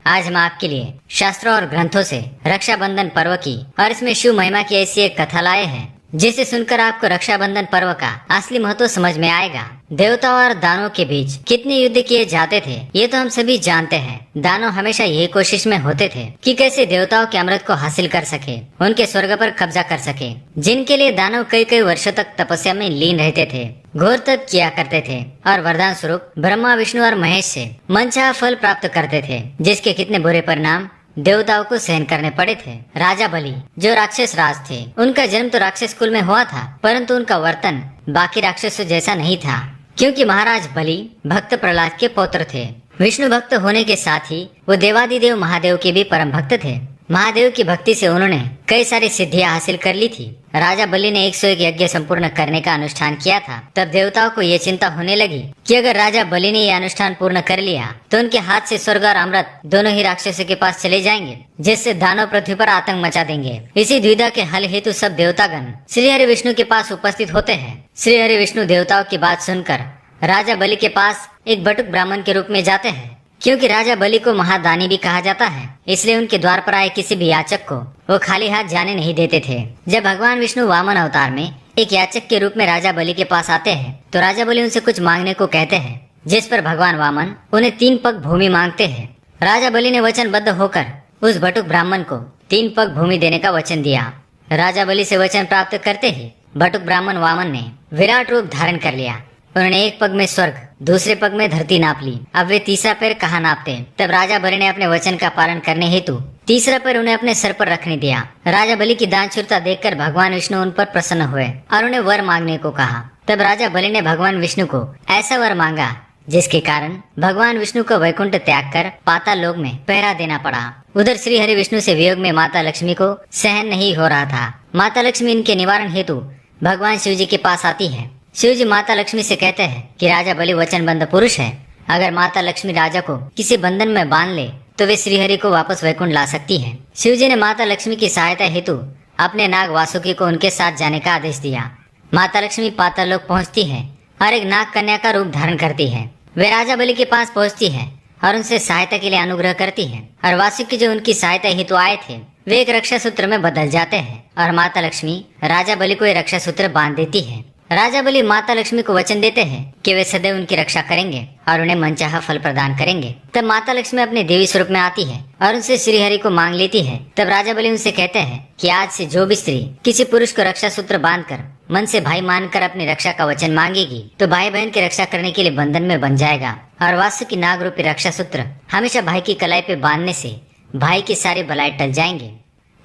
आज हम आपके लिए शास्त्रों और ग्रंथों से रक्षाबंधन पर्व की और इसमें शिव महिमा की ऐसी एक कथा लाए हैं जिसे सुनकर आपको रक्षाबंधन पर्व का असली महत्व समझ में आएगा। देवताओं और दानवों के बीच कितने युद्ध किए जाते थे ये तो हम सभी जानते हैं। दानव हमेशा यही कोशिश में होते थे कि कैसे देवताओं के अमृत को हासिल कर सके, उनके स्वर्ग पर कब्जा कर सके, जिनके लिए दानव कई कई वर्षों तक तपस्या में लीन रहते थे, घोर तप किया करते थे और वरदान स्वरूप ब्रह्मा विष्णु और महेश से मनचाहा फल प्राप्त करते थे, जिसके कितने बुरे परिणाम देवताओं को सहन करने पड़े थे। राजा बलि जो राक्षस राज थे, उनका जन्म तो राक्षस कुल में हुआ था, परंतु उनका वर्तन बाकी राक्षसों जैसा नहीं था, क्योंकि महाराज बलि भक्त प्रहलाद के पौत्र थे। विष्णु भक्त होने के साथ ही वो देवादिदेव महादेव के भी परम भक्त थे। महादेव की भक्ति से उन्होंने कई सारी सिद्धियां हासिल कर ली थी। राजा बलि ने 101 यज्ञ संपूर्ण करने का अनुष्ठान किया था। तब देवताओं को ये चिंता होने लगी कि अगर राजा बलि ने ये अनुष्ठान पूर्ण कर लिया तो उनके हाथ से स्वर्ग और अमृत दोनों ही राक्षसों के पास चले जाएंगे, जिससे दानव पृथ्वी पर आतंक मचा देंगे। इसी द्विधा के हल हेतु सब देवतागण श्री हरि विष्णु के पास उपस्थित होते हैं। श्री हरि विष्णु देवताओं की बात सुनकर राजा बलि के पास एक बटुक ब्राह्मण के रूप में जाते हैं। क्योंकि राजा बलि को महादानी भी कहा जाता है, इसलिए उनके द्वार पर आए किसी भी याचक को वो खाली हाथ जाने नहीं देते थे। जब भगवान विष्णु वामन अवतार में एक याचक के रूप में राजा बलि के पास आते हैं तो राजा बलि उनसे कुछ मांगने को कहते हैं, जिस पर भगवान वामन उन्हें 3 पग भूमि मांगते हैं। राजा बलि ने वचनबद्ध होकर उस बटुक ब्राह्मण को 3 पग भूमि देने का वचन दिया। राजा बलि से वचन प्राप्त करते ही बटुक ब्राह्मण वामन ने विराट रूप धारण कर लिया। उन्होंने एक पग में स्वर्ग, दूसरे पग में धरती नाप ली। अब वे तीसरा पैर कहाँ नापते। तब राजा बलि ने अपने वचन का पालन करने हेतु तीसरा पैर उन्हें अपने सर पर रखने दिया। राजा बलि की दानशूरता देखकर भगवान विष्णु उन पर प्रसन्न हुए और उन्हें वर मांगने को कहा। तब राजा बलि ने भगवान विष्णु को ऐसा वर मांगा जिसके कारण भगवान विष्णु को वैकुंठ त्याग कर पाताल लोक में पहरा देना पड़ा। उधर श्री हरि विष्णु से वियोग में माता लक्ष्मी को सहन नहीं हो रहा था। माता लक्ष्मी इनके निवारण हेतु भगवान शिव जी के पास आती है। शिव जी माता लक्ष्मी से कहते हैं कि राजा बलि वचनबद्ध पुरुष है। अगर माता लक्ष्मी राजा को किसी बंधन में बांध ले तो वे श्री हरि को वापस वैकुंठ ला सकती है। शिव जी ने माता लक्ष्मी की सहायता हेतु अपने नाग वासुकी को उनके साथ जाने का आदेश दिया। माता लक्ष्मी पाताल लोक पहुँचती है और एक नाग कन्या का रूप धारण करती है। वे राजा बलि के पास पहुँचती है और उनसे सहायता के लिए अनुग्रह करती है। और वासुकी जो उनकी सहायता हेतु आए थे वे एक रक्षा सूत्र में बदल जाते हैं और माता लक्ष्मी राजा बलि को ये रक्षा सूत्र बांध देती है। राजा बलि माता लक्ष्मी को वचन देते हैं कि वे सदैव उनकी रक्षा करेंगे और उन्हें मनचाहा फल प्रदान करेंगे। तब माता लक्ष्मी अपने देवी स्वरूप में आती है और उनसे श्री हरि को मांग लेती है। तब राजा बलि उनसे कहते हैं कि आज से जो भी स्त्री किसी पुरुष को रक्षा सूत्र बांधकर मन से भाई मानकर अपनी रक्षा का वचन मांगेगी तो भाई बहन की रक्षा करने के लिए बंधन में बन जाएगा। और वासुकी नाग रूपी रक्षा सूत्र हमेशा भाई की कलाई पे बांधने से भाई की सारी बलाई टल जाएंगे।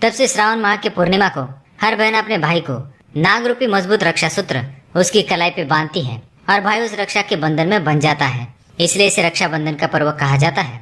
तब से श्रावण माह के पूर्णिमा को हर बहन अपने भाई को नाग रूपी मजबूत रक्षा सूत्र उसकी कलाई पे बांधती है और भाई उस रक्षा के बंधन में बन जाता है। इसलिए इसे रक्षाबंधन का पर्व कहा जाता है।